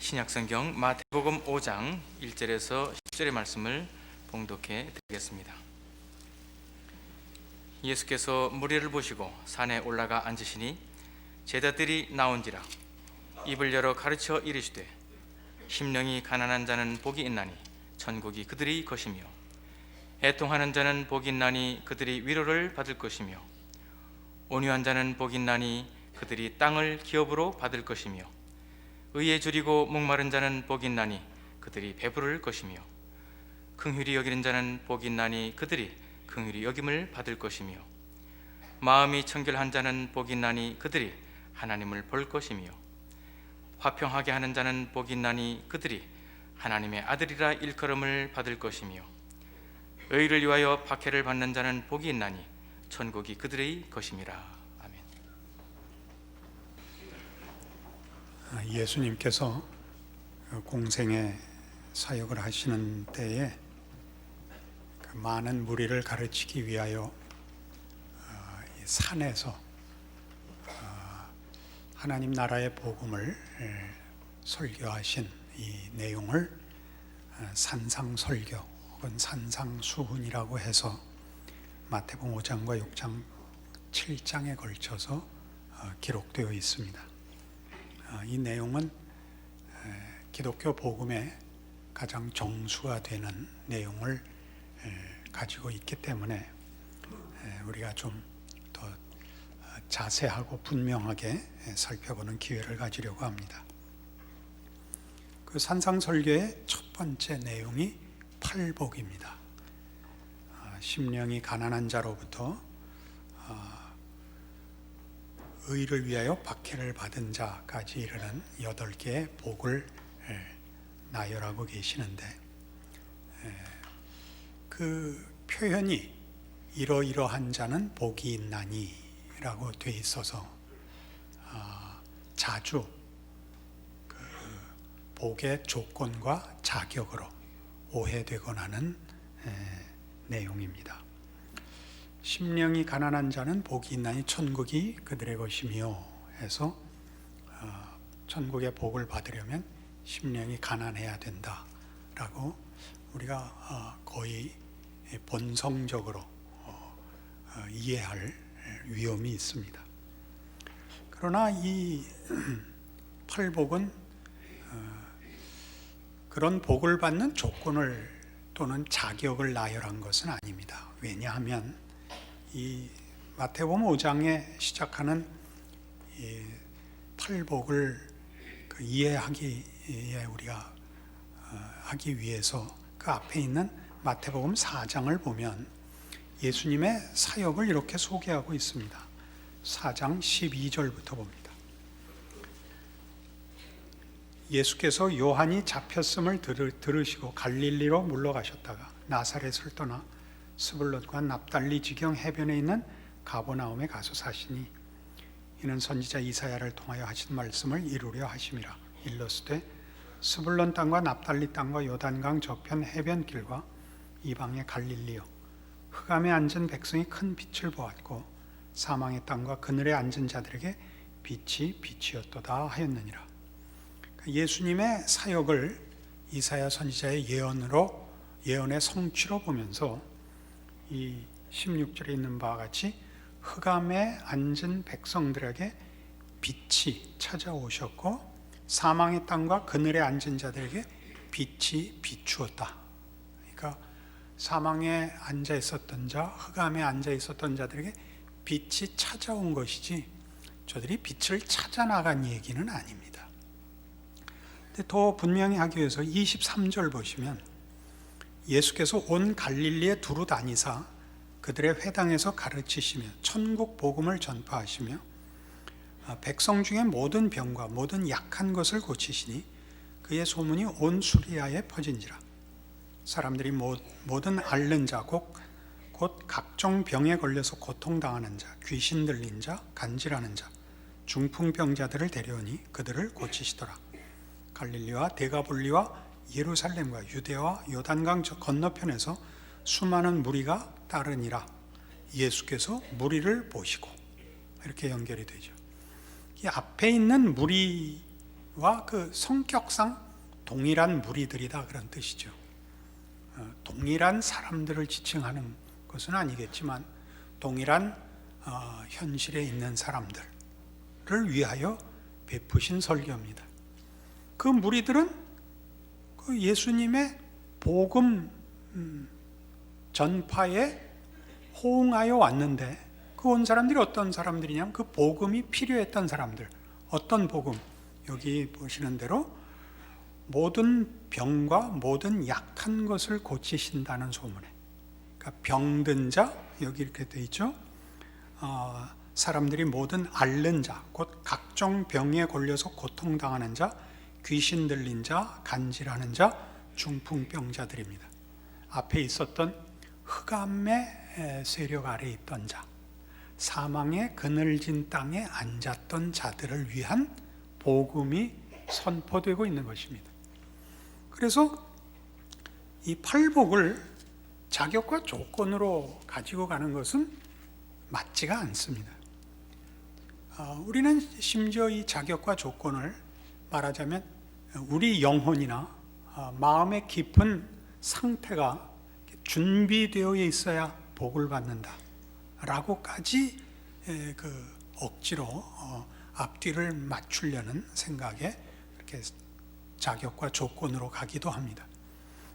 신약성경 마태복음 5장 1절에서 10절의 말씀을 봉독해 드리겠습니다. 예수께서 무리를 보시고 산에 올라가 앉으시니 제자들이 나온지라 입을 열어 가르쳐 이르시되 심령이 가난한 자는 복이 있나니 천국이 그들의 것이며 애통하는 자는 복이 있나니 그들이 위로를 받을 것이며 온유한 자는 복이 있나니 그들이 땅을 기업으로 받을 것이며 의에 줄이고 목마른 자는 복이 있나니 그들이 배부를 것이며 긍휼히 여기는 자는 복이 있나니 그들이 긍휼히 여김을 받을 것이며 마음이 청결한 자는 복이 있나니 그들이 하나님을 볼 것이며 화평하게 하는 자는 복이 있나니 그들이 하나님의 아들이라 일컬음을 받을 것이며 의를 위하여 박해를 받는 자는 복이 있나니 천국이 그들의 것임이라. 예수님께서 공생의 사역을 하시는 때에 많은 무리를 가르치기 위하여 산에서 하나님 나라의 복음을 설교하신 이 내용을 산상설교 혹은 산상수훈이라고 해서 마태복음 5장과 6장, 7장에 걸쳐서 기록되어 있습니다. 이 내용은 기독교 복음의 가장 정수가 되는 내용을 가지고 있기 때문에 우리가 좀 더 자세하고 분명하게 살펴보는 기회를 가지려고 합니다. 그 산상설교의 첫 번째 내용이 팔복입니다. 심령이 가난한 자로부터 의를 위하여 박해를 받은 자까지 이르는 8개의 복을 나열하고 계시는데, 그 표현이 이러이러한 자는 복이 있나니 라고 돼 있어서 자주 그 복의 조건과 자격으로 오해되곤 하는 내용입니다. 심령이 가난한 자는 복이 있나니 천국이 그들의 것이며 해서 천국의 복을 받으려면 심령이 가난해야 된다라고 우리가 거의 본성적으로 이해할 위험이 있습니다. 그러나 이 팔복은 그런 복을 받는 조건을 또는 자격을 나열한 것은 아닙니다. 왜냐하면 이 마태복음 5장에 시작하는 이 팔복을 이해하기에 우리가 하기 위해서 그 앞에 있는 마태복음 4장을 보면 예수님의 사역을 이렇게 소개하고 있습니다. 4장 12절부터 봅니다. 예수께서 요한이 잡혔음을 들으시고 갈릴리로 물러가셨다가 나사렛을 떠나 스불론과 납달리 지경 해변에 있는 가버나움에 가서 사시니 이는 선지자 이사야를 통하여 하신 말씀을 이루려 하심이라. 일러스되 스불론 땅과 납달리 땅과 요단강 저편 해변길과 이방의 갈릴리요, 흑암에 앉은 백성이 큰 빛을 보았고 사망의 땅과 그늘에 앉은 자들에게 빛이 빛이었도다 하였느니라. 예수님의 사역을 이사야 선지자의 예언의 성취로 보면서 이 16절에 있는 바와 같이 흑암에 앉은 백성들에게 빛이 찾아오셨고 사망의 땅과 그늘에 앉은 자들에게 빛이 비추었다. 그러니까 사망에 앉아 있었던 자, 흑암에 앉아 있었던 자들에게 빛이 찾아온 것이지 저들이 빛을 찾아 나간 얘기는 아닙니다. 근데 더 분명히 하기 위해서 23절 보시면 예수께서 온 갈릴리에 두루 다니사 그들의 회당에서 가르치시며 천국 복음을 전파하시며 백성 중에 모든 병과 모든 약한 것을 고치시니 그의 소문이 온 수리아에 퍼진지라. 사람들이 모든 앓는 자 곧 각종 병에 걸려서 고통당하는 자, 귀신 들린 자, 간질하는 자, 중풍병자들을 데려오니 그들을 고치시더라. 갈릴리와 데가볼리와 예루살렘과 유대와 요단강 건너편에서 수많은 무리가 따르니라. 예수께서 무리를 보시고 이렇게 연결이 되죠. 이 앞에 있는 무리 그 성격상 동일한 무리들이다 그런 뜻이죠. 동일한 사람들을 지칭하는 것은 아니겠지만 동일한 현실에 있는 사람들을 위하여 베푸신 설교입니다. 그 무리들은 그 예수님의 복음 전파에 호응하여 왔는데 그 온 사람들이 어떤 사람들이냐면 그 복음이 필요했던 사람들. 어떤 복음? 여기 보시는 대로 모든 병과 모든 약한 것을 고치신다는 소문에, 그러니까 병든 자, 여기 이렇게 되어 있죠. 사람들이 모든 앓는 자, 곧 각종 병에 걸려서 고통당하는 자, 귀신 들린 자, 간질하는 자, 중풍병자들입니다. 앞에 있었던 흑암의 세력 아래 있던 자, 사망의 그늘진 땅에 앉았던 자들을 위한 복음이 선포되고 있는 것입니다. 그래서 이 팔복을 자격과 조건으로 가지고 가는 것은 맞지가 않습니다. 우리는 심지어 이 자격과 조건을 말하자면 우리 영혼이나 마음의 깊은 상태가 준비되어 있어야 복을 받는다 라고까지 억지로 앞뒤를 맞추려는 생각에 이렇게 자격과 조건으로 가기도 합니다.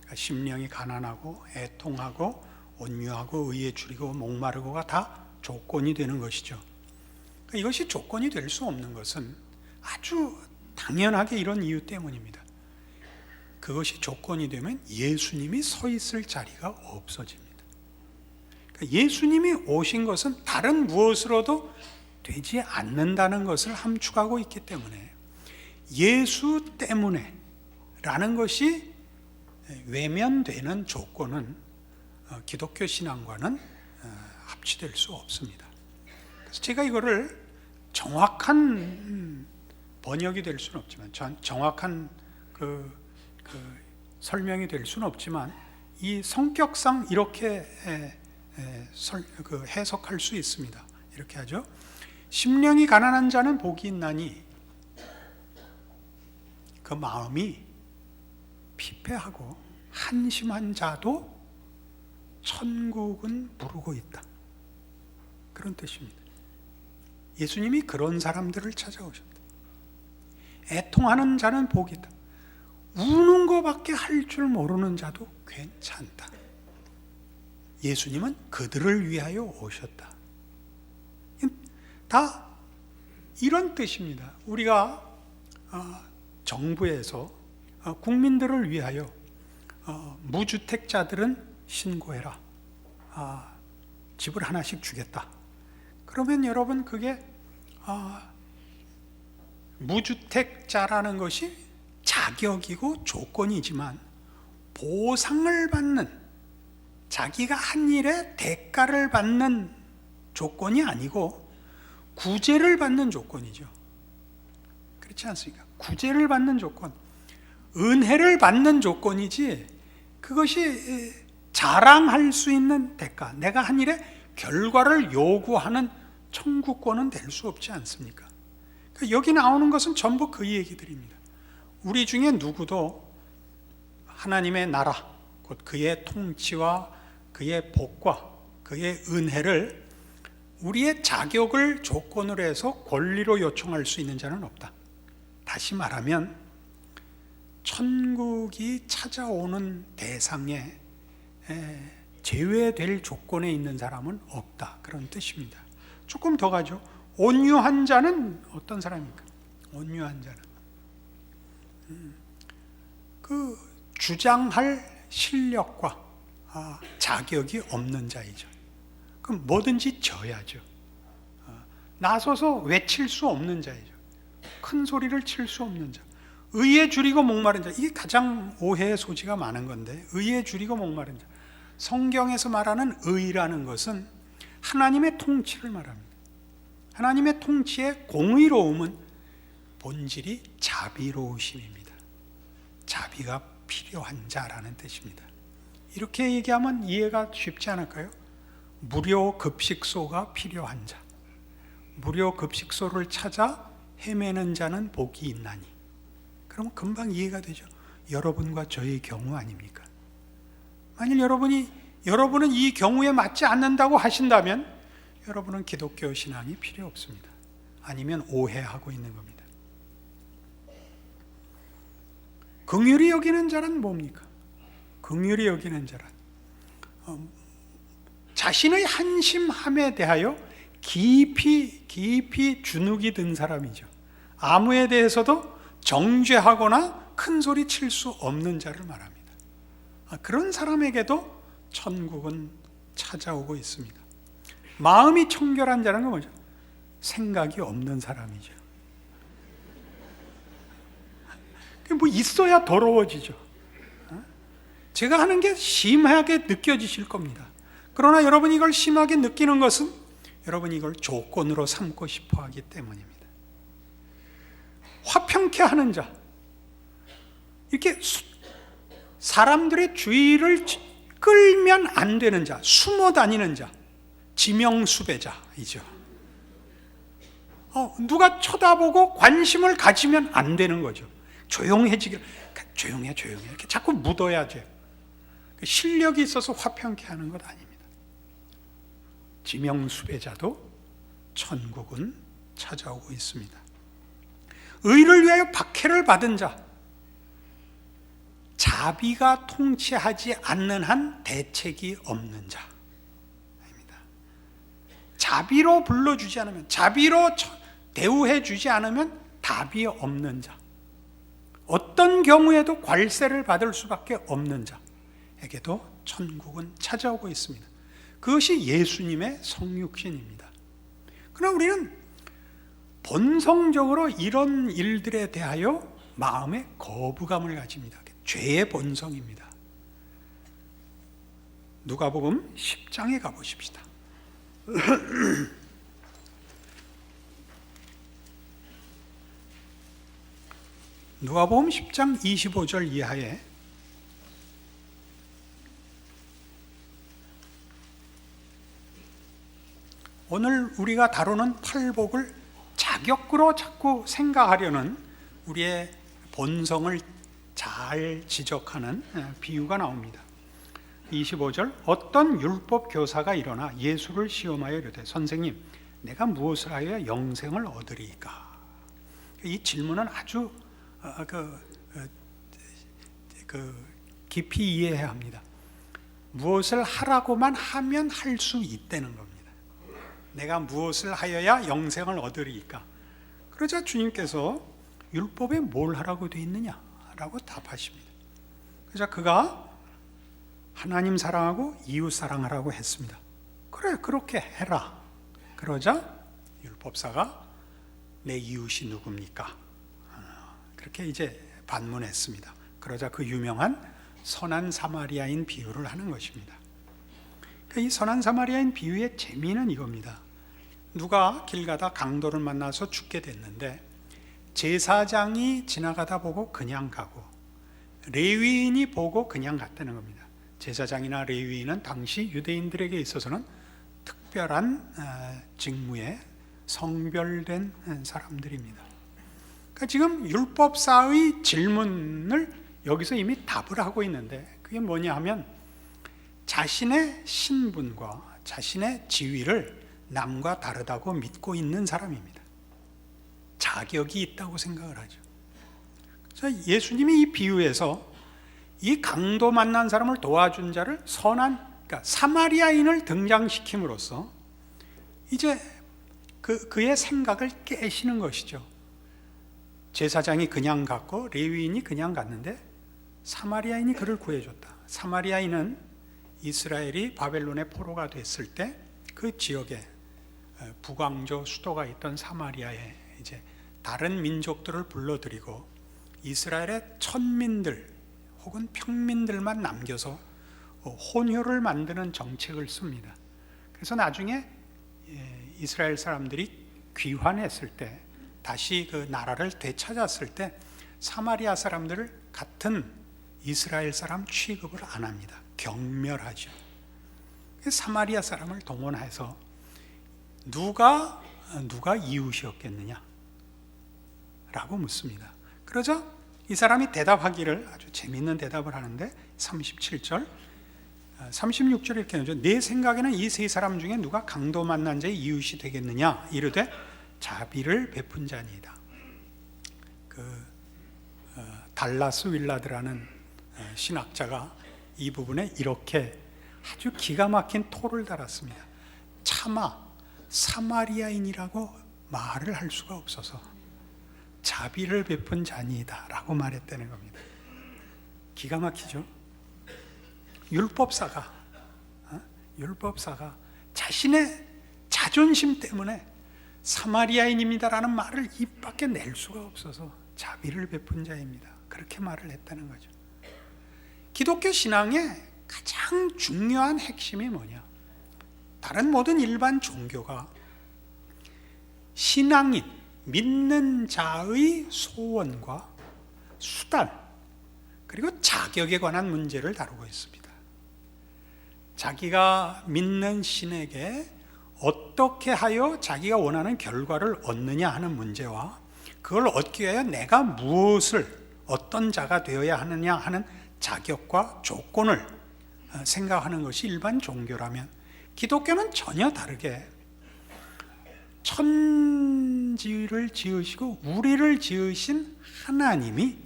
그러니까 심령이 가난하고 애통하고 온유하고 의에 줄이고 목마르고가 다 조건이 되는 것이죠. 그러니까 이것이 조건이 될 수 없는 것은 아주 당연하게 이런 이유 때문입니다. 그것이 조건이 되면 예수님이 서 있을 자리가 없어집니다. 그러니까 예수님이 오신 것은 다른 무엇으로도 되지 않는다는 것을 함축하고 있기 때문에 예수 때문에 라는 것이 외면되는 조건은 기독교 신앙과는 합치될 수 없습니다. 그래서 제가 이거를 정확한 번역이 될 수는 없지만 정확한 설명이 될 수는 없지만 이 성격상 이렇게 해석할 수 있습니다. 이렇게 하죠. 심령이 가난한 자는 복이 있나니 그 마음이 피폐하고 한심한 자도 천국은 부르고 있다. 그런 뜻입니다. 예수님이 그런 사람들을 찾아오셨다. 애통하는 자는 복이 있다. 우는 것밖에 할 줄 모르는 자도 괜찮다. 예수님은 그들을 위하여 오셨다. 다 이런 뜻입니다. 우리가 정부에서 국민들을 위하여 무주택자들은 신고해라. 집을 하나씩 주겠다. 그러면 여러분 그게 무주택자라는 것이 자격이고 조건이지만 보상을 받는, 자기가 한 일에 대가를 받는 조건이 아니고 구제를 받는 조건이죠. 그렇지 않습니까? 구제를 받는 조건, 은혜를 받는 조건이지 그것이 자랑할 수 있는 대가, 내가 한 일에 결과를 요구하는 청구권은 될 수 없지 않습니까? 그러니까 여기 나오는 것은 전부 그 얘기들입니다. 우리 중에 누구도 하나님의 나라, 곧 그의 통치와 그의 복과 그의 은혜를 우리의 자격을 조건으로 해서 권리로 요청할 수 있는 자는 없다. 다시 말하면 천국이 찾아오는 대상에 제외될 조건에 있는 사람은 없다. 그런 뜻입니다. 조금 더 가죠. 온유한 자는 어떤 사람입니까? 온유한 자는 그 주장할 실력과 자격이 없는 자이죠. 그럼 뭐든지 져야죠. 나서서 외칠 수 없는 자이죠. 큰 소리를 칠 수 없는 자. 의에 줄이고 목마른 자. 이게 가장 오해의 소지가 많은 건데, 의에 줄이고 목마른 자. 성경에서 말하는 의라는 것은 하나님의 통치를 말합니다. 하나님의 통치의 공의로움은 본질이 자비로우심입니다. 자비가 필요한 자라는 뜻입니다. 이렇게 얘기하면 이해가 쉽지 않을까요? 무료 급식소가 필요한 자, 무료 급식소를 찾아 헤매는 자는 복이 있나니. 그러면 금방 이해가 되죠. 여러분과 저의 경우 아닙니까? 만일 여러분은 이 경우에 맞지 않는다고 하신다면 여러분은 기독교 신앙이 필요 없습니다. 아니면 오해하고 있는 겁니다. 긍휼히 여기는 자란 뭡니까? 긍휼히 여기는 자란 자신의 한심함에 대하여 깊이 주눅이 든 사람이죠. 아무에 대해서도 정죄하거나 큰 소리 칠 수 없는 자를 말합니다. 그런 사람에게도 천국은 찾아오고 있습니다. 마음이 청결한 자는 건 뭐죠? 생각이 없는 사람이죠. 뭐 있어야 더러워지죠. 제가 하는 게 심하게 느껴지실 겁니다. 그러나 여러분이 이걸 심하게 느끼는 것은 여러분이 이걸 조건으로 삼고 싶어 하기 때문입니다. 화평케 하는 자, 이렇게 사람들의 주의를 끌면 안 되는 자, 숨어 다니는 자, 지명수배자이죠. 누가 쳐다보고 관심을 가지면 안 되는 거죠. 조용해지길, 조용해 이렇게 자꾸 묻어야죠. 실력이 있어서 화평케 하는 것 아닙니다. 지명수배자도 천국은 찾아오고 있습니다. 의를 위하여 박해를 받은 자, 자비가 통치하지 않는 한 대책이 없는 자입니다. 자비로 불러주지 않으면, 자비로 대우해 주지 않으면 답이 없는 자, 어떤 경우에도 괄세를 받을 수밖에 없는 자에게도 천국은 찾아오고 있습니다. 그것이 예수님의 성육신입니다. 그러나 우리는 본성적으로 이런 일들에 대하여 마음의 거부감을 가집니다. 죄의 본성입니다. 누가복음 10장에 가보십시다. 누가복음 10장 25절 이하에 오늘 우리가 다루는 팔복을 자격으로 자꾸 생각하려는 우리의 본성을 잘 지적하는 비유가 나옵니다. 25절, 어떤 율법 교사가 일어나 예수를 시험하여 이르되 선생님, 내가 무엇을 하여야 영생을 얻으리이까? 이 질문은 아주 깊이 이해해야 합니다. 무엇을 하라고만 하면 할 수 있다는 겁니다. 내가 무엇을 하여야 영생을 얻으리이까? 그러자 주님께서 율법에 뭘 하라고 되어 있느냐라고 답하십니다. 그래서 그가 하나님 사랑하고 이웃 사랑하라고 했습니다. 그래, 그렇게 해라. 그러자 율법사가 내 이웃이 누굽니까? 그렇게 이제 반문했습니다. 그러자 그 유명한 선한 사마리아인 비유를 하는 것입니다. 이 선한 사마리아인 비유의 재미는 이겁니다. 누가 길 가다 강도를 만나서 죽게 됐는데 제사장이 지나가다 보고 그냥 가고 레위인이 보고 그냥 갔다는 겁니다. 제사장이나 레위인은 당시 유대인들에게 있어서는 특별한 직무에 성별된 사람들입니다. 그러니까 지금 율법사의 질문을 여기서 이미 답을 하고 있는데 그게 뭐냐 하면 자신의 신분과 자신의 지위를 남과 다르다고 믿고 있는 사람입니다. 자격이 있다고 생각을 하죠. 그래서 예수님이 이 비유에서 이 강도 만난 사람을 도와준 자를 그러니까 사마리아인을 등장시킴으로써 이제 그의 생각을 깨시는 것이죠. 제사장이 그냥 갔고 레위인이 그냥 갔는데 사마리아인이 그를 구해줬다. 사마리아인은 이스라엘이 바벨론의 포로가 됐을 때 그 지역에 북왕조 수도가 있던 사마리아에 이제 다른 민족들을 불러들이고 이스라엘의 천민들 혹은 평민들만 남겨서 혼혈을 만드는 정책을 씁니다. 그래서 나중에 이스라엘 사람들이 귀환했을 때 다시 그 나라를 되찾았을 때 사마리아 사람들을 같은 이스라엘 사람 취급을 안 합니다. 경멸하죠. 사마리아 사람을 동원해서 누가 이웃이었겠느냐? 라고 묻습니다. 그러자 이 사람이 대답하기를 아주 재미있는 대답을 하는데 37절, 36절에 이렇게 나오죠. 내 생각에는 이 세 사람 중에 누가 강도 만난 자의 이웃이 되겠느냐? 이르되 자비를 베푼 자니이다. 달라스 윌라드라는 신학자가 이 부분에 이렇게 아주 기가 막힌 토를 달았습니다. 차마 사마리아인이라고 말을 할 수가 없어서 자비를 베푼 자니이다 라고 말했다는 겁니다. 기가 막히죠. 율법사가 자신의 자존심 때문에 사마리아인입니다라는 말을 입 밖에 낼 수가 없어서 자비를 베푼 자입니다, 그렇게 말을 했다는 거죠. 기독교 신앙의 가장 중요한 핵심이 뭐냐? 다른 모든 일반 종교가 신앙인, 믿는 자의 소원과 수단, 그리고 자격에 관한 문제를 다루고 있습니다. 자기가 믿는 신에게 어떻게 하여 자기가 원하는 결과를 얻느냐 하는 문제와 그걸 얻기 위하여 내가 무엇을, 어떤 자가 되어야 하느냐 하는 자격과 조건을 생각하는 것이 일반 종교라면, 기독교는 전혀 다르게 천지를 지으시고 우리를 지으신 하나님이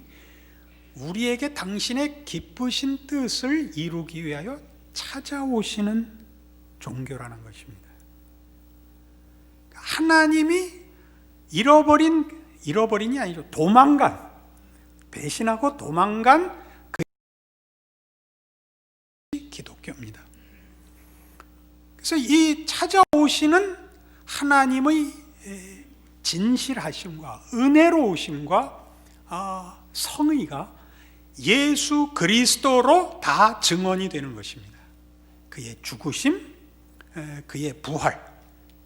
우리에게 당신의 기쁘신 뜻을 이루기 위하여 찾아오시는 종교라는 것입니다. 하나님이 잃어버린이 아니죠. 배신하고 도망간 그 기독교입니다. 그래서 이 찾아오시는 하나님의 진실하심과 은혜로우심과 성의가 예수 그리스도로 다 증언이 되는 것입니다. 그의 죽으심, 그의 부활,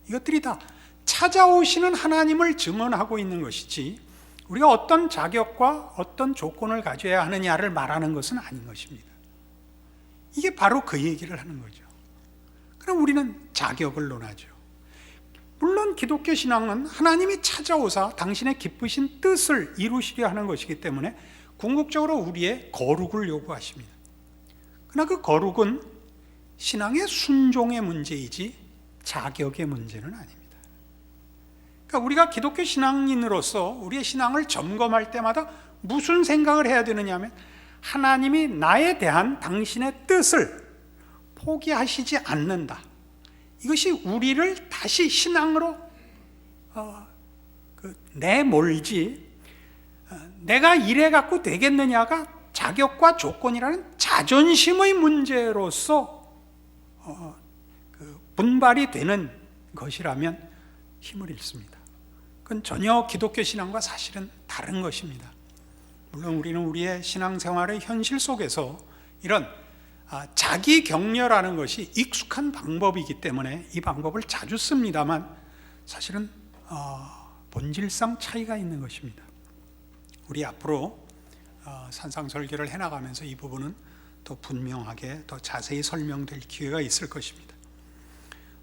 이것들이 다 찾아오시는 하나님을 증언하고 있는 것이지 우리가 어떤 자격과 어떤 조건을 가져야 하느냐를 말하는 것은 아닌 것입니다. 이게 바로 그 얘기를 하는 거죠. 그럼 우리는 자격을 논하죠. 물론 기독교 신앙은 하나님이 찾아오사 당신의 기쁘신 뜻을 이루시려 하는 것이기 때문에 궁극적으로 우리의 거룩을 요구하십니다. 그러나 그 거룩은 신앙의 순종의 문제이지 자격의 문제는 아닙니다. 그러니까 우리가 기독교 신앙인으로서 우리의 신앙을 점검할 때마다 무슨 생각을 해야 되느냐 하면, 하나님이 나에 대한 당신의 뜻을 포기하시지 않는다. 이것이 우리를 다시 신앙으로 내몰지, 내가 이래 갖고 되겠느냐가 자격과 조건이라는 자존심의 문제로서 분발이 되는 것이라면 힘을 잃습니다. 그건 전혀 기독교 신앙과 사실은 다른 것입니다. 물론 우리는 우리의 신앙생활의 현실 속에서 이런 자기 격려라는 것이 익숙한 방법이기 때문에 이 방법을 자주 씁니다만 사실은 본질상 차이가 있는 것입니다. 우리 앞으로 산상설계를 해나가면서 이 부분은 더 분명하게 더 자세히 설명될 기회가 있을 것입니다.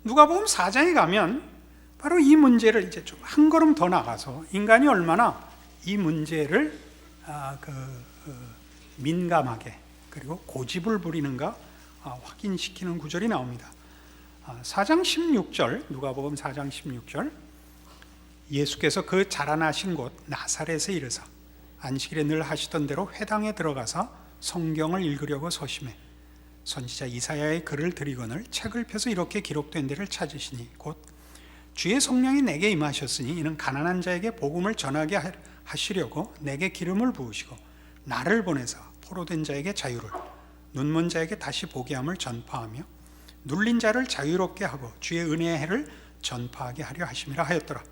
누가복음 4장에 가면 바로 이 문제를 이제 좀 한 걸음 더 나가서 인간이 얼마나 이 문제를 민감하게 그리고 고집을 부리는가 확인시키는 구절이 나옵니다. 4장 16절, 누가복음 4장 16절, 예수께서 그 자라나신 곳 나사렛에 이르사 안식일에 늘 하시던 대로 회당에 들어가서 성경을 읽으려고 서심해 선지자 이사야의 글을 들이거늘 책을 펴서 이렇게 기록된 데를 찾으시니 곧 주의 성령이 내게 임하셨으니 이는 가난한 자에게 복음을 전하게 하시려고 내게 기름을 부으시고 나를 보내사 포로된 자에게 자유를, 눈먼 자에게 다시 보게 함을 전파하며 눌린 자를 자유롭게 하고 주의 은혜의 해를 전파하게 하려 하심이라 하였더라.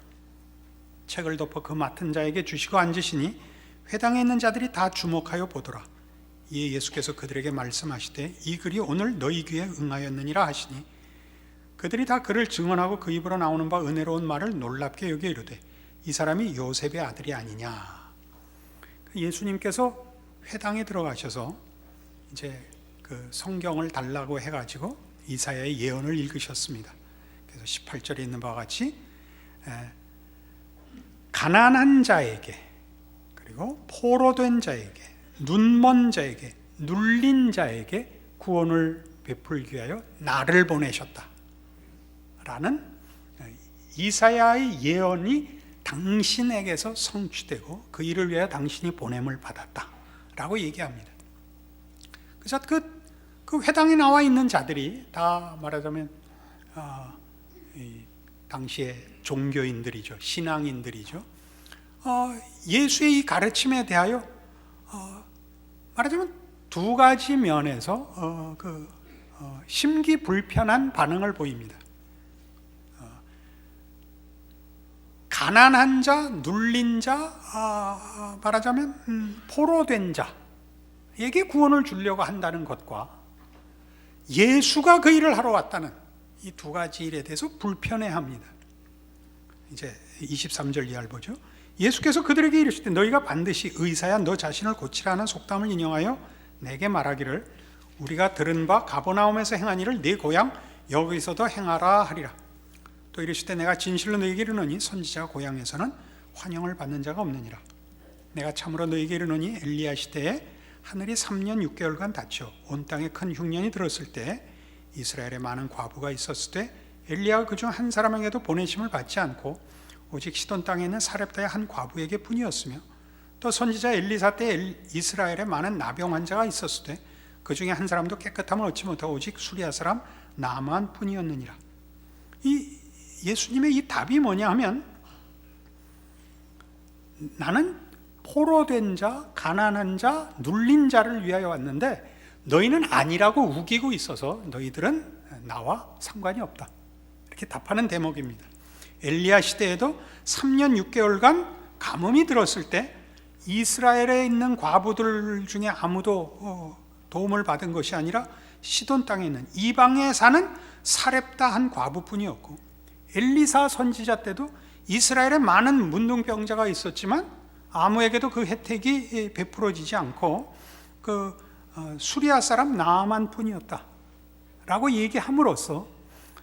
책을 덮어 그 맡은 자에게 주시고 앉으시니 회당에 있는 자들이 다 주목하여 보더라. 이에 예수께서 그들에게 말씀하시되 이 글이 오늘 너희 귀에 응하였느니라 하시니 그들이 다 그를 증언하고 그 입으로 나오는 바 은혜로운 말을 놀랍게 여겨 이르되 이 사람이 요셉의 아들이 아니냐. 예수님께서 회당에 들어가셔서 이제 그 성경을 달라고 해가지고 이사야의 예언을 읽으셨습니다. 그래서 18절에 있는 바와 같이 가난한 자에게, 그리고 그리고 포로된 자에게, 눈먼 자에게, 눌린 자에게 구원을 베풀기 위하여 나를 보내셨다 라는 이사야의 예언이 당신에게서 성취되고 그 일을 위하여 당신이 보냄을 받았다 라고 얘기합니다. 그래서 그 회당에 나와 있는 자들이 다 말하자면 당시의 종교인들이죠. 신앙인들이죠. 예수의 이 가르침에 대하여 말하자면 두 가지 면에서 심기불편한 반응을 보입니다. 가난한 자, 눌린 자, 말하자면 포로된 자에게 구원을 주려고 한다는 것과 예수가 그 일을 하러 왔다는 이 두 가지 일에 대해서 불편해합니다. 이제 23절 이하를 보죠. 예수께서 그들에게 이르시되 너희가 반드시 의사야 너 자신을 고치라는 속담을 인용하여 내게 말하기를 우리가 들은 바 가버나움에서 행한 일을 네 고향 여기서도 행하라 하리라. 또 이르시되 내가 진실로 너희에게 이르노니 선지자가 고향에서는 환영을 받는 자가 없느니라. 내가 참으로 너희에게 이르노니 엘리야 시대에 하늘이 3년 6개월간 닫혀 온 땅에 큰 흉년이 들었을 때 이스라엘에 많은 과부가 있었을 때 엘리야가 그중 한 사람에게도 보내심을 받지 않고 오직 시돈 땅에 있는 사렙다의 한 과부에게 뿐이었으며 또 선지자 엘리사 때 이스라엘에 많은 나병 환자가 있었을 때 그 중에 한 사람도 깨끗함을 얻지 못하고 오직 수리아 사람 나만 뿐이었느니라. 이 예수님의 이 답이 뭐냐 하면 나는 포로된 자, 가난한 자, 눌린 자를 위하여 왔는데 너희는 아니라고 우기고 있어서 너희들은 나와 상관이 없다. 이렇게 답하는 대목입니다. 엘리야 시대에도 3년 6개월간 가뭄이 들었을 때 이스라엘에 있는 과부들 중에 아무도 도움을 받은 것이 아니라 시돈 땅에 있는 이방에 사는 사렙다 한 과부뿐이었고 엘리사 선지자 때도 이스라엘에 많은 문둥병자가 있었지만 아무에게도 그 혜택이 베풀어지지 않고 수리아 사람 나만 뿐이었다 라고 얘기함으로써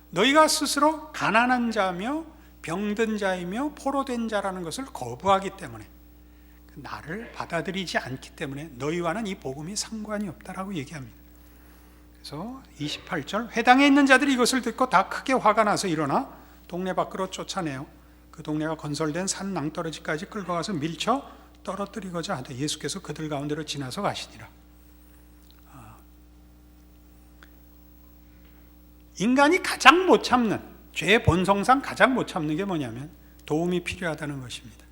너희가 스스로 가난한 자며 병든 자이며 포로된 자라는 것을 거부하기 때문에 나를 받아들이지 않기 때문에 너희와는 이 복음이 상관이 없다라고 얘기합니다. 그래서 28절 회당에 있는 자들이 이것을 듣고 다 크게 화가 나서 일어나 동네 밖으로 쫓아내요. 그 동네가 건설된 산 낭떠러지까지 끌고 가서 밀쳐 떨어뜨리고자 하되 예수께서 그들 가운데로 지나서 가시니라. 인간이 가장 못 참는 죄의 본성상 가장 못 참는 게 뭐냐면 도움이 필요하다는 것입니다.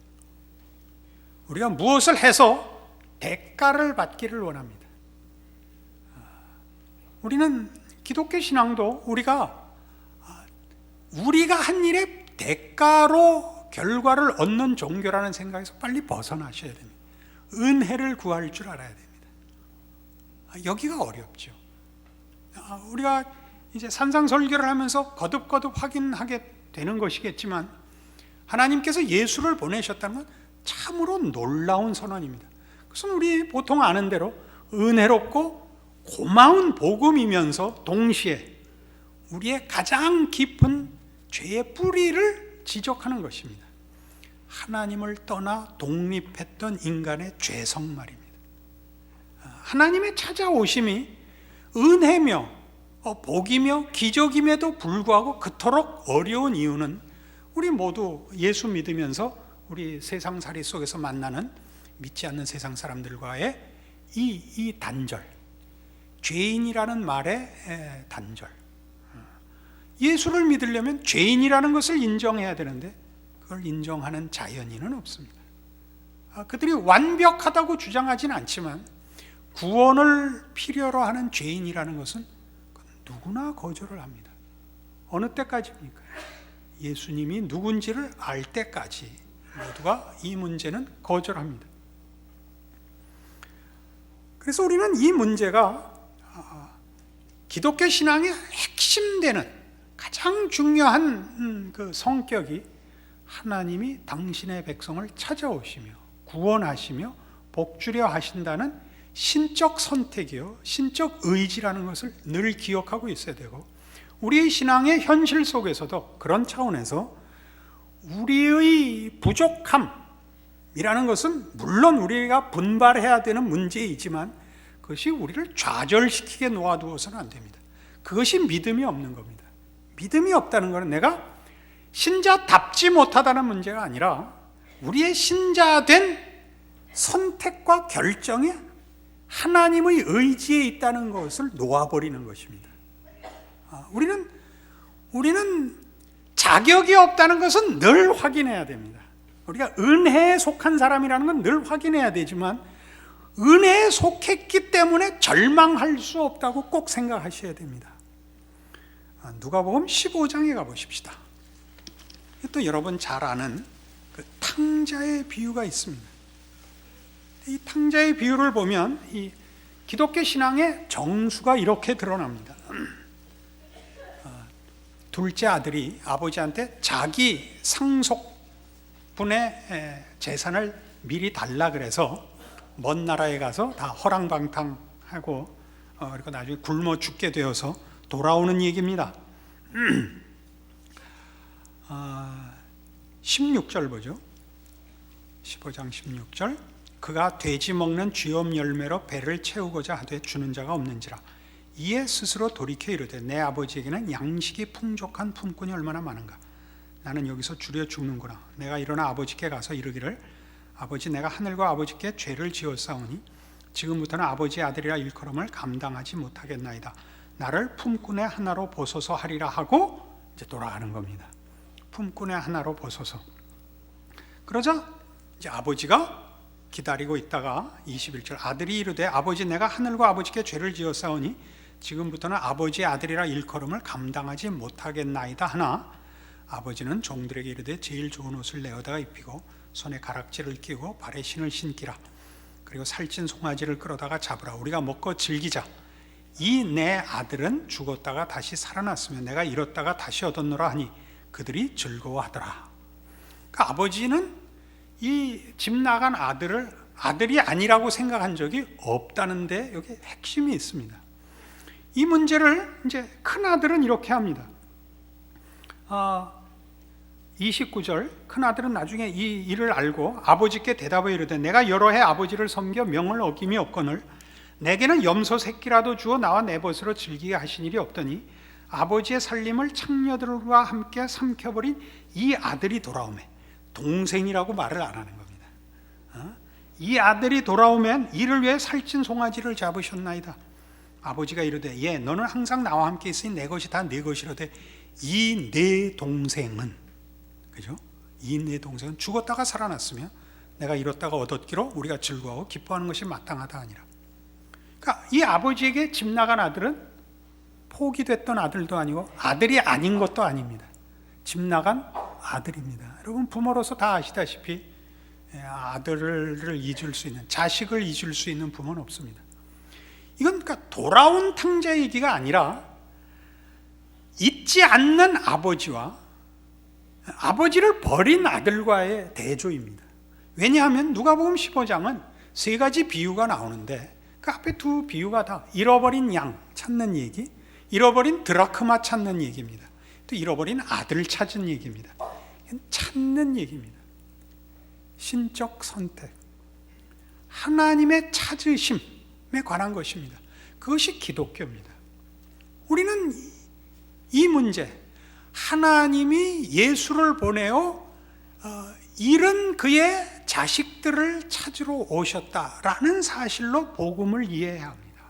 우리가 무엇을 해서 대가를 받기를 원합니다. 우리는 기독교 신앙도 우리가 한 일의 대가로 결과를 얻는 종교라는 생각에서 빨리 벗어나셔야 됩니다. 은혜를 구할 줄 알아야 됩니다. 여기가 어렵죠. 우리가 이제 산상설교를 하면서 거듭거듭 확인하게 되는 것이겠지만 하나님께서 예수를 보내셨다는 건 참으로 놀라운 선언입니다. 그것은 우리 보통 아는 대로 은혜롭고 고마운 복음이면서 동시에 우리의 가장 깊은 죄의 뿌리를 지적하는 것입니다. 하나님을 떠나 독립했던 인간의 죄성 말입니다. 하나님의 찾아오심이 은혜며 복이며 기적임에도 불구하고 그토록 어려운 이유는 우리 모두 예수 믿으면서 우리 세상살이 속에서 만나는 믿지 않는 세상 사람들과의 이 단절, 죄인이라는 말의 단절. 예수를 믿으려면 죄인이라는 것을 인정해야 되는데 그걸 인정하는 자연인은 없습니다. 그들이 완벽하다고 주장하지는 않지만 구원을 필요로 하는 죄인이라는 것은 누구나 거절을 합니다. 어느 때까지입니까? 예수님이 누군지를 알 때까지 모두가 이 문제는 거절합니다. 그래서 우리는 이 문제가 기독교 신앙의 핵심되는 가장 중요한 그 성격이 하나님이 당신의 백성을 찾아오시며 구원하시며 복주려 하신다는 신적 선택이요 신적 의지라는 것을 늘 기억하고 있어야 되고 우리의 신앙의 현실 속에서도 그런 차원에서 우리의 부족함, 믿음이라는 것은 물론 우리가 분발해야 되는 문제이지만 그것이 우리를 좌절시키게 놓아두어서는 안 됩니다. 그것이 믿음이 없는 겁니다. 믿음이 없다는 것은 내가 신자답지 못하다는 문제가 아니라 우리의 신자된 선택과 결정이 하나님의 의지에 있다는 것을 놓아버리는 것입니다. 우리는 자격이 없다는 것은 늘 확인해야 됩니다. 우리가 은혜에 속한 사람이라는 건 늘 확인해야 되지만 은혜에 속했기 때문에 절망할 수 없다고 꼭 생각하셔야 됩니다. 누가복음 15장에 가보십시다. 또 여러분 잘 아는 그 탕자의 비유가 있습니다. 이 탕자의 비유를 보면 이 기독교 신앙의 정수가 이렇게 드러납니다. 둘째 아들이 아버지한테 자기 상속분의 재산을 미리 달라 그래서 먼 나라에 가서 다 허랑방탕하고 그리고 나중에 굶어 죽게 되어서 돌아오는 얘기입니다. 16절 보죠. 15장 16절. 그가 돼지 먹는 쥐엄 열매로 배를 채우고자 하되 주는 자가 없는지라. 이에 스스로 돌이켜 이르되 내 아버지에게는 양식이 풍족한 품꾼이 얼마나 많은가. 나는 여기서 주려 죽는구나. 내가 일어나 아버지께 가서 이르기를 아버지, 내가 하늘과 아버지께 죄를 지었사오니 지금부터는 아버지의 아들이라 일컬음을 감당하지 못하겠나이다. 나를 품꾼의 하나로 보소서 하리라 하고 이제 돌아가는 겁니다. 품꾼의 하나로 보소서. 그러자 이제 아버지가 기다리고 있다가 21절 아들이 이르되 아버지, 내가 하늘과 아버지께 죄를 지었사오니 지금부터는 아버지의 아들이라 일컬음을 감당하지 못하겠나이다 하나 아버지는 종들에게 이르되 제일 좋은 옷을 내어다가 입히고 손에 가락지를 끼고 발에 신을 신기라. 그리고 살찐 송아지를 끌어다가 잡으라. 우리가 먹고 즐기자. 이 내 아들은 죽었다가 다시 살아났으며 내가 잃었다가 다시 얻었노라 하니 그들이 즐거워하더라. 그러니까 아버지는 이 집 나간 아들을 아들이 아니라고 생각한 적이 없다는데 여기 핵심이 있습니다. 이 문제를 이제 큰 아들은 이렇게 합니다. 29절 큰 아들은 나중에 이 일을 알고 아버지께 대답하여 이르되 내가 여러 해 아버지를 섬겨 명을 어김이 없거늘 내게는 염소 새끼라도 주어 나와 내 벗으로 즐기게 하신 일이 없더니 아버지의 살림을 창녀들과 함께 삼켜버린 이 아들이 돌아오매. 동생이라고 말을 안 하는 겁니다. 이 아들이 돌아오면 이를 위해 살찐 송아지를 잡으셨나이다. 아버지가 이르되 예, 너는 항상 나와 함께 있으니 내 것이 다 네 것이로되 이 내 동생은, 그죠? 이 내 동생은 죽었다가 살아났으며 내가 잃었다가 얻었기로 우리가 즐거워하고 기뻐하는 것이 마땅하다 하니라. 그러니까 이 아버지에게 집 나간 아들은 포기됐던 아들도 아니고 아들이 아닌 것도 아닙니다. 집 나간 아들입니다. 여러분 부모로서 다 아시다시피 아들을 잊을 수 있는, 자식을 잊을 수 있는 부모는 없습니다. 이건 그러니까 돌아온 탕자의 얘기가 아니라 잊지 않는 아버지와 아버지를 버린 아들과의 대조입니다. 왜냐하면 누가복음 15장은 세 가지 비유가 나오는데 그 앞에 두 비유가 다 잃어버린 양 찾는 얘기, 잃어버린 드라크마 찾는 얘기입니다. 또 잃어버린 아들 찾은 얘기입니다. 찾는 얘기입니다. 신적 선택, 하나님의 찾으심에 관한 것입니다. 그것이 기독교입니다. 우리는 이 문제, 하나님이 예수를 보내어 잃은 그의 자식들을 찾으러 오셨다라는 사실로 복음을 이해해야 합니다.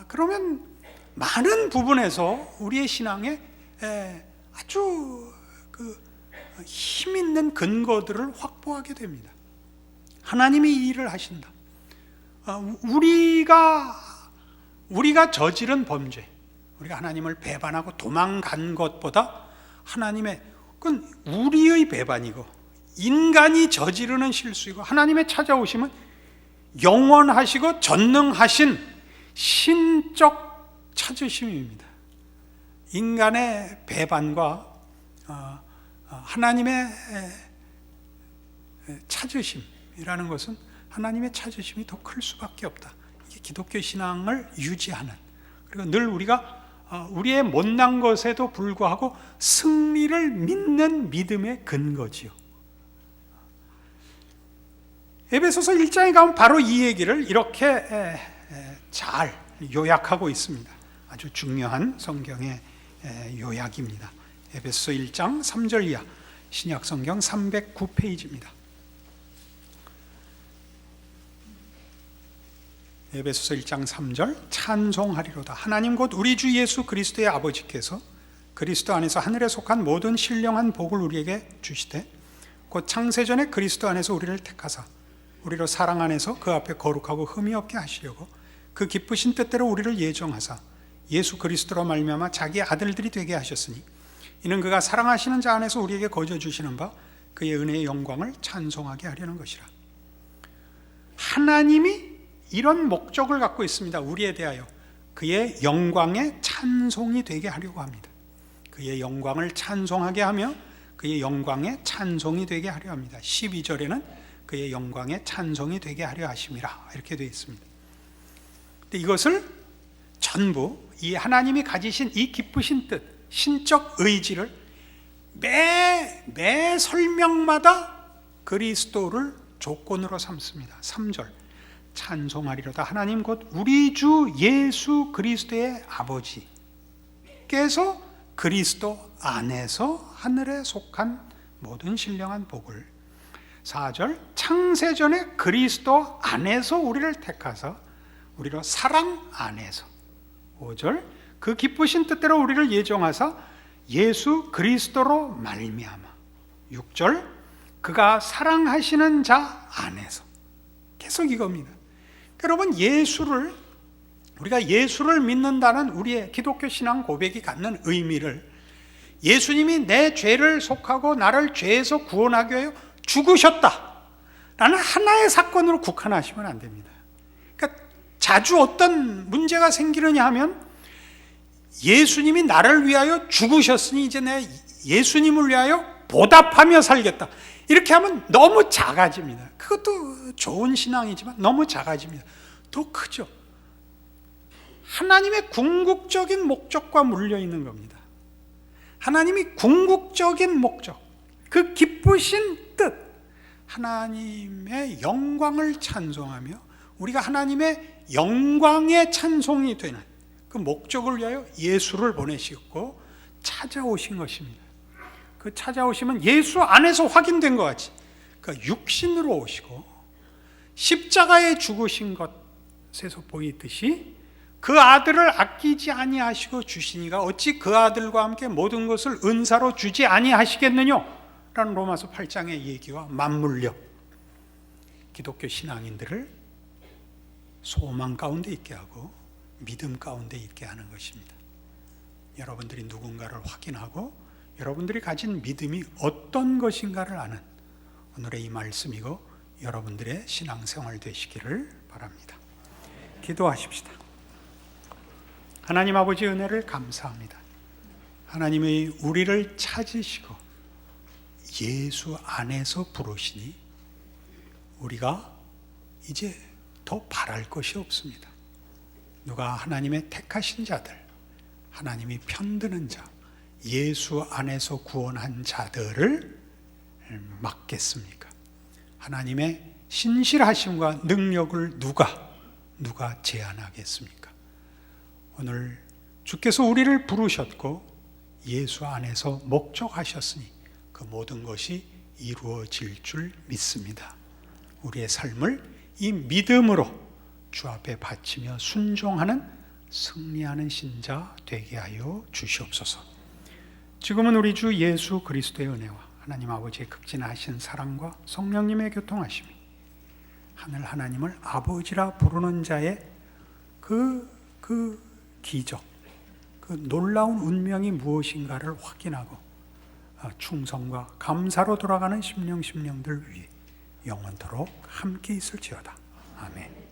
그러면 많은 부분에서 우리의 신앙에 아주 힘 있는 근거들을 확보하게 됩니다. 하나님이 이 일을 하신다. 우리가 저지른 범죄, 우리가 하나님을 배반하고 도망간 것보다 하나님의, 그건 우리의 배반이고 인간이 저지르는 실수이고 하나님의 찾아오심은 영원하시고 전능하신 신적 찾으심입니다. 인간의 배반과 하나님의 찾으심이라는 것은 하나님의 찾으심이 더 클 수밖에 없다. 이게 기독교 신앙을 유지하는, 그리고 늘 우리가 우리의 못난 것에도 불구하고 승리를 믿는 믿음의 근거지요. 에베소서 1장에 가면 바로 이 얘기를 이렇게 잘 요약하고 있습니다. 아주 중요한 성경의 요약입니다. 에베소서 1장 3절 이하 신약 성경 309페이지입니다. 에베소서 1장 3절 찬송하리로다. 하나님 곧 우리 주 예수 그리스도의 아버지께서 그리스도 안에서 하늘에 속한 모든 신령한 복을 우리에게 주시되 곧 창세전에 그리스도 안에서 우리를 택하사 우리로 사랑 안에서 그 앞에 거룩하고 흠이 없게 하시려고 그 기쁘신 뜻대로 우리를 예정하사 예수 그리스도로 말미암아 자기의 아들들이 되게 하셨으니 이는 그가 사랑하시는 자 안에서 우리에게 거저 주시는 바 그의 은혜의 영광을 찬송하게 하려는 것이라. 하나님이 이런 목적을 갖고 있습니다. 우리에 대하여 그의 영광의 찬송이 되게 하려고 합니다. 그의 영광을 찬송하게 하며 그의 영광의 찬송이 되게 하려 합니다. 12절에는 그의 영광의 찬송이 되게 하려 하심이라 이렇게 되어 있습니다. 근데 이것을 전부 이 하나님이 가지신 이 기쁘신 뜻, 신적 의지를 매 설명마다 그리스도를 조건으로 삼습니다. 3절 찬송하리로다. 하나님 곧 우리 주 예수 그리스도의 아버지께서 그리스도 안에서 하늘에 속한 모든 신령한 복을. 4절 창세전에 그리스도 안에서 우리를 택하사 우리로 사랑 안에서. 5절 그 기쁘신 뜻대로 우리를 예정하사 예수 그리스도로 말미암아. 6절 그가 사랑하시는 자 안에서. 계속 이겁니다. 여러분, 우리가 예수를 믿는다는 우리의 기독교 신앙 고백이 갖는 의미를 예수님이 내 죄를 속하고 나를 죄에서 구원하기 위하여 죽으셨다라는 하나의 사건으로 국한하시면 안 됩니다. 그러니까 자주 어떤 문제가 생기느냐 하면 예수님이 나를 위하여 죽으셨으니 이제 내가 예수님을 위하여 보답하며 살겠다. 이렇게 하면 너무 작아집니다. 그것도 좋은 신앙이지만 너무 작아집니다. 더 크죠. 하나님의 궁극적인 목적과 물려 있는 겁니다. 하나님이 궁극적인 목적, 그 기쁘신 뜻, 하나님의 영광을 찬송하며 우리가 하나님의 영광의 찬송이 되는 그 목적을 위하여 예수를 보내셨고 찾아오신 것입니다. 그 찾아오시면 예수 안에서 확인된 것 같이 그 육신으로 오시고 십자가에 죽으신 것에서 보이듯이 그 아들을 아끼지 아니하시고 주시니가 어찌 그 아들과 함께 모든 것을 은사로 주지 아니하시겠느냐 라는 로마서 8장의 얘기와 맞물려 기독교 신앙인들을 소망 가운데 있게 하고 믿음 가운데 있게 하는 것입니다. 여러분들이 누군가를 확인하고 여러분들이 가진 믿음이 어떤 것인가를 아는 오늘의 이 말씀이고 여러분들의 신앙생활 되시기를 바랍니다. 기도하십시다. 하나님 아버지 은혜를 감사합니다. 하나님의 우리를 찾으시고 예수 안에서 부르시니 우리가 이제 더 바랄 것이 없습니다. 누가 하나님의 택하신 자들, 하나님이 편드는 자, 예수 안에서 구원한 자들을 맡겠습니까? 하나님의 신실하심과 능력을 누가 제한하겠습니까? 오늘 주께서 우리를 부르셨고 예수 안에서 목적하셨으니 그 모든 것이 이루어질 줄 믿습니다. 우리의 삶을 이 믿음으로 주 앞에 바치며 순종하는 승리하는 신자 되게 하여 주시옵소서. 지금은 우리 주 예수 그리스도의 은혜와 하나님 아버지의 극진하신 사랑과 성령님의 교통하심이 하늘 하나님을 아버지라 부르는 자의 그 기적, 그 놀라운 운명이 무엇인가를 확인하고 충성과 감사로 돌아가는 심령들 위에 영원토록 함께 있을지어다. 아멘.